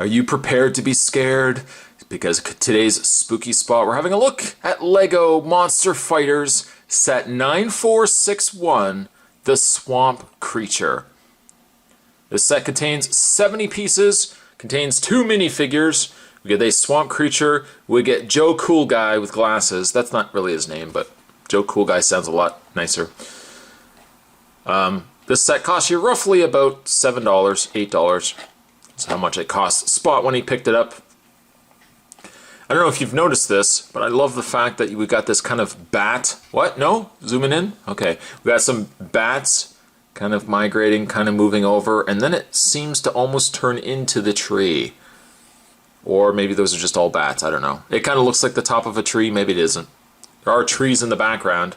Are you prepared to be scared? Because today's spooky spot, we're having a look at Lego Monster Fighters set 9461, The Swamp Creature. This set contains 70 pieces, contains 2 minifigures. We get a Swamp Creature, we get Joe Cool Guy with glasses. That's not really his name, but Joe Cool Guy sounds a lot nicer. This set costs you roughly about $7, $8. That's how much it cost Spot when he picked it up. I don't know if you've noticed this, but I love the fact that we got this kind of bat. What? No? Zooming in? Okay. We got some bats kind of migrating, kind of moving over, and then it seems to almost turn into the tree. Or maybe those are just all bats. I don't know. It kind of looks like the top of a tree. Maybe it isn't. There are trees in the background.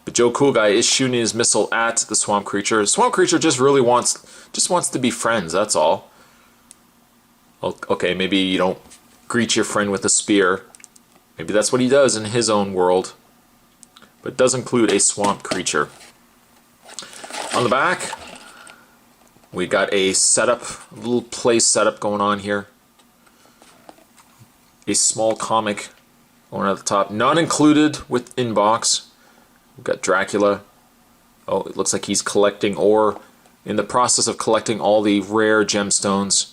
But Joe Cool Guy is shooting his missile at the Swamp Creature. The Swamp Creature just really wants to be friends, that's all. Okay, maybe you don't greet your friend with a spear. Maybe that's what he does in his own world. But it does include a Swamp Creature. On the back, we got a setup, a little play setup going on here. A small comic going at the top. Not included with inbox. We've got Dracula. Oh, it looks like he's collecting ore. In the process of collecting all the rare gemstones.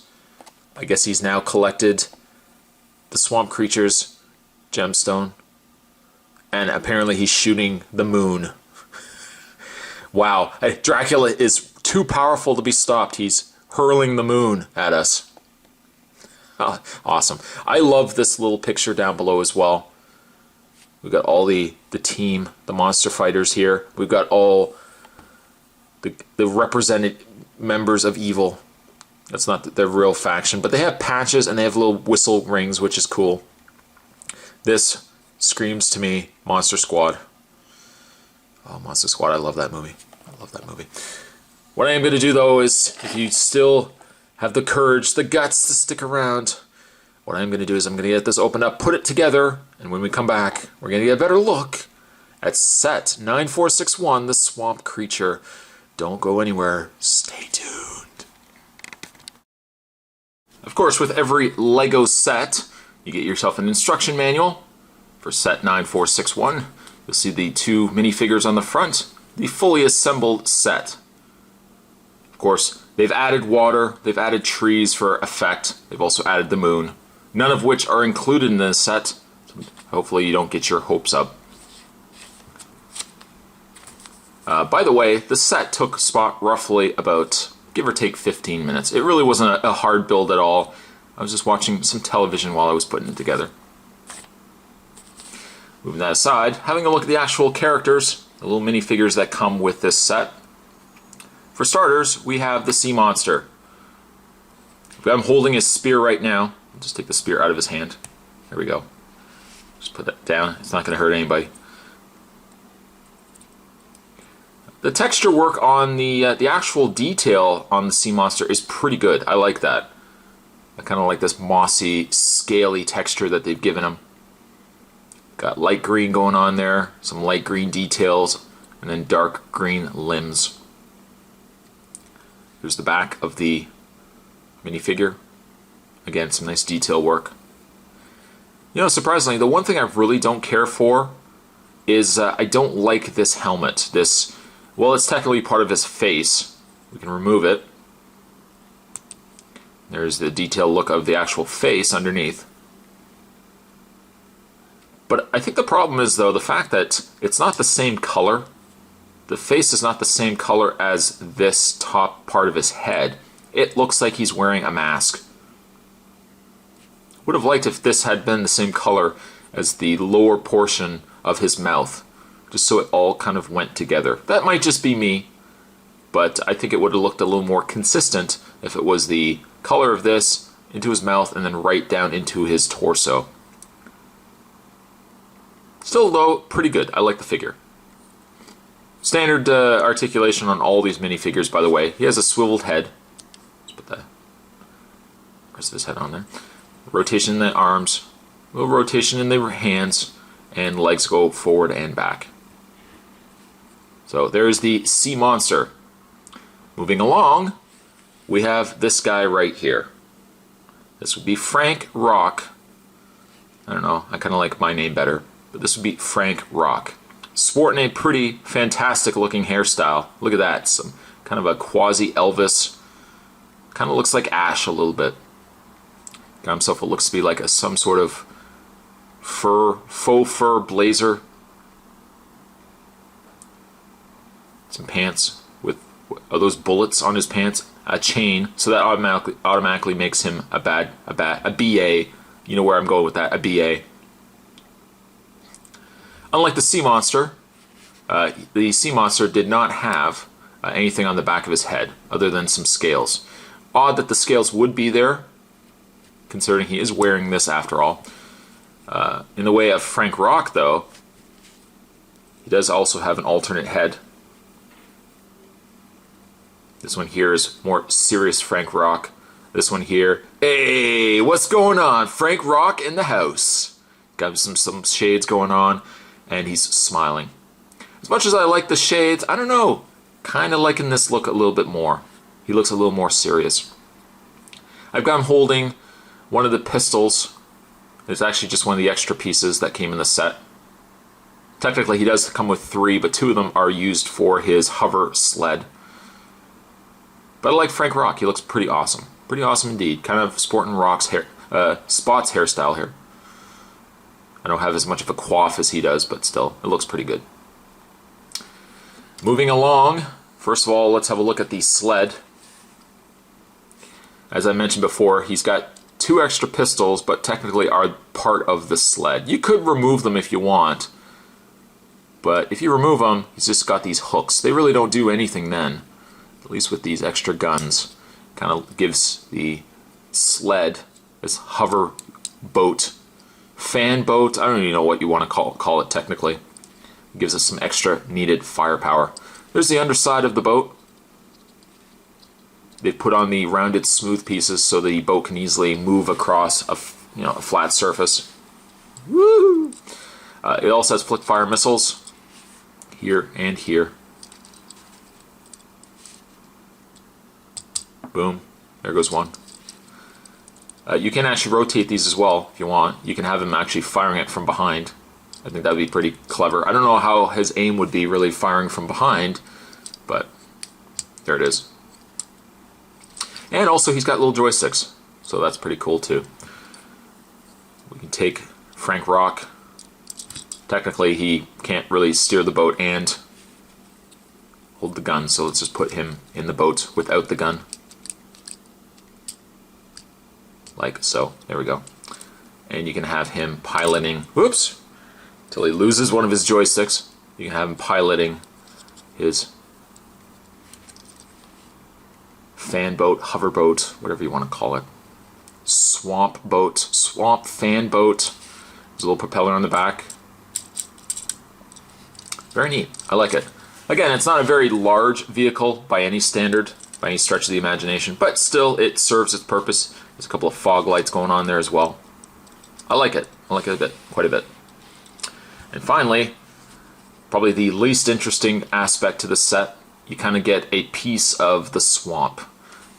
I guess he's now collected the Swamp Creature's gemstone. And apparently he's shooting the moon. Wow, Dracula is too powerful to be stopped. He's hurling the moon at us. Oh, awesome. I love this little picture down below as well. We've got all the team, the monster fighters here. We've got all the represented members of evil. That's not their real faction, but they have patches and they have little whistle rings, which is cool. This screams to me Monster Squad. Oh, Monster Squad, I love that movie. I love that movie. What I am going to do, though, is if you still have the courage, the guts to stick around, what I'm going to do is I'm going to get this opened up, put it together, and when we come back, we're going to get a better look at set 9461, The Swamp Creature. Don't go anywhere. Stay tuned. Of course, with every Lego set, you get yourself an instruction manual. For set 9461, you'll see the 2 minifigures on the front, the fully assembled set. Of course, they've added water, they've added trees for effect, they've also added the moon, none of which are included in this set, so hopefully you don't get your hopes up. By the way, the set took Spot roughly about, give or take 15 minutes. It really wasn't a hard build at all. I was just watching some television while I was putting it together. Moving that aside, having a look at the actual characters, the little minifigures that come with this set. For starters, we have the sea monster. I'm holding his spear right now. I'll just take the spear out of his hand. There we go. Just put that down. It's not going to hurt anybody. The texture work on the actual detail on the sea monster is pretty good. I like that. I kind of like this mossy, scaly texture that they've given him. Got light green going on there, some light green details, and then dark green limbs. Here's the back of the minifigure. Again, some nice detail work. You know, surprisingly, the one thing I really don't care for is I don't like this helmet. Well, it's technically part of his face. We can remove it. There's the detailed look of the actual face underneath. But I think the problem is, though, the fact that it's not the same color. The face is not the same color as this top part of his head. It looks like he's wearing a mask. Would have liked if this had been the same color as the lower portion of his mouth, just so it all kind of went together. That might just be me, but I think it would have looked a little more consistent if it was the color of this into his mouth and then right down into his torso. Still, though, pretty good. I like the figure. Standard articulation on all these minifigures, by the way. He has a swiveled head. Let's put the rest of his head on there. Rotation in the arms, a little rotation in the hands, and legs go forward and back. So there's the sea monster. Moving along, we have this guy right here. This would be Frank Rock. I don't know, I kind of like my name better, but this would be Frank Rock. Sporting a pretty fantastic looking hairstyle. Look at that, some kind of a quasi Elvis. Kind of looks like Ash a little bit. Got himself what looks to be like some sort of faux fur blazer. Some pants with those bullets on his pants. A chain, so that automatically makes him a BA. You know where I'm going with that, a BA. Unlike the Sea Monster, the Sea Monster did not have anything on the back of his head other than some scales. Odd that the scales would be there, considering he is wearing this after all. In the way of Frank Rock, though, he does also have an alternate head. This one here is more serious Frank Rock. This one here, hey, what's going on? Frank Rock in the house. Got some shades going on, and he's smiling. As much as I like the shades, I don't know, kind of liking this look a little bit more. He looks a little more serious. I've got him holding one of the pistols. It's actually just one of the extra pieces that came in the set. Technically, he does come with 3, but 2 of them are used for his hover sled. But I like Frank Rock. He looks pretty awesome. Pretty awesome indeed. Kind of sporting Rock's hair, Spot's hairstyle here. I don't have as much of a coif as he does, but still, it looks pretty good. Moving along, first of all, let's have a look at the sled. As I mentioned before, he's got 2 extra pistols, but technically are part of the sled. You could remove them if you want, but if you remove them, he's just got these hooks. They really don't do anything then, at least with these extra guns. Kind of gives the sled, this hover boat, fan boat, I don't even know what you want to call it technically. It gives us some extra needed firepower. There's the underside of the boat. They've put on the rounded smooth pieces so the boat can easily move across a flat surface. Woo! It also has flick fire missiles here and here. Boom, there goes one. You can actually rotate these as well if you want. You can have him actually firing it from behind. I think that would be pretty clever. I don't know how his aim would be really firing from behind, but there it is. And also he's got little joysticks, so that's pretty cool too. We can take Frank Rock. Technically he can't really steer the boat and hold the gun, so let's just put him in the boat without the gun. Like so. There we go. And you can have him piloting, whoops, till he loses one of his joysticks. You can have him piloting his fan boat, hover boat, whatever you want to call it. Swamp boat, swamp fan boat. There's a little propeller on the back. Very neat. I like it. Again, it's not a very large vehicle by any standard, by any stretch of the imagination, but still it serves its purpose. There's a couple of fog lights going on there as well. I like it. I like it a bit, quite a bit. And finally, probably the least interesting aspect to the set, you kind of get a piece of the swamp.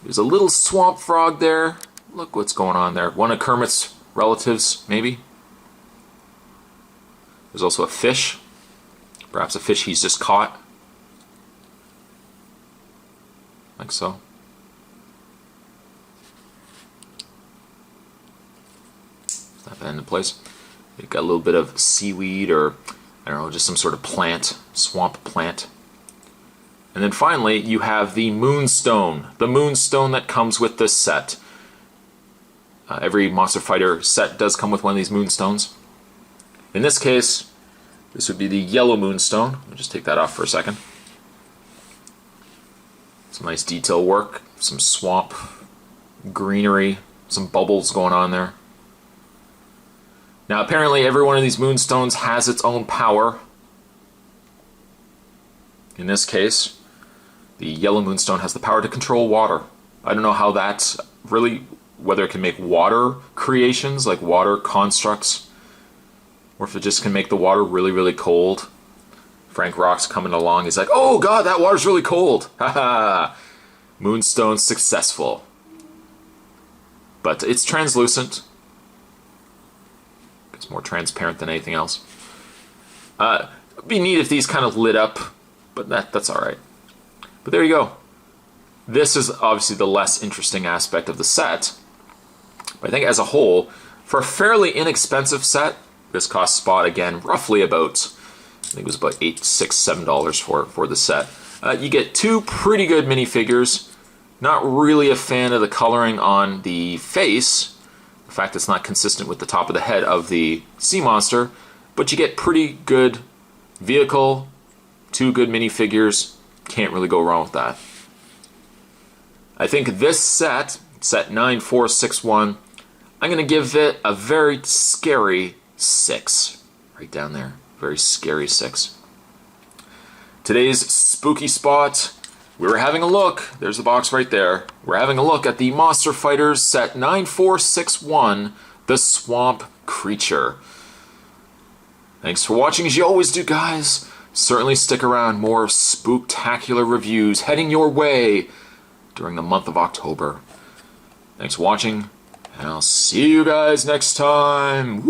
There's a little swamp frog there. Look what's going on there. One of Kermit's relatives, maybe. There's also a fish. Perhaps a fish he's just caught. Like so. Snap that into place. You've got a little bit of seaweed or, I don't know, just some sort of plant, swamp plant. And then finally, you have the moonstone. The moonstone that comes with this set. Every Monster Fighter set does come with one of these moonstones. In this case, this would be the yellow moonstone. I'll just take that off for a second. Some nice detail work, some swamp greenery, some bubbles going on there. Now apparently every one of these moonstones has its own power. In this case, the yellow moonstone has the power to control water. I don't know how that's really, whether it can make water creations, like water constructs, or if it just can make the water really, really cold. Frank Rock's coming along, he's like, oh god, that water's really cold! Haha! Moonstone successful. but it's translucent. It's more transparent than anything else. It'd be neat if these kind of lit up, but that's all right. But there you go. This is obviously the less interesting aspect of the set. But I think as a whole, for a fairly inexpensive set, this cost Spot again roughly about, I think it was about $8, $6, $7 for the set. You get two pretty good minifigures. Not really a fan of the coloring on the face. The fact it's not consistent with the top of the head of the sea monster. But you get pretty good vehicle, two good minifigures. Can't really go wrong with that. I think this set 9461, I'm going to give it a very scary 6. Right down there. Very scary 6. Today's spooky spot, we were having a look. There's the box right there. We're having a look at the Monster Fighters set 9461, the Swamp Creature. Thanks for watching as you always do, guys. Certainly stick around. More spooktacular reviews heading your way during the month of October. Thanks for watching, and I'll see you guys next time.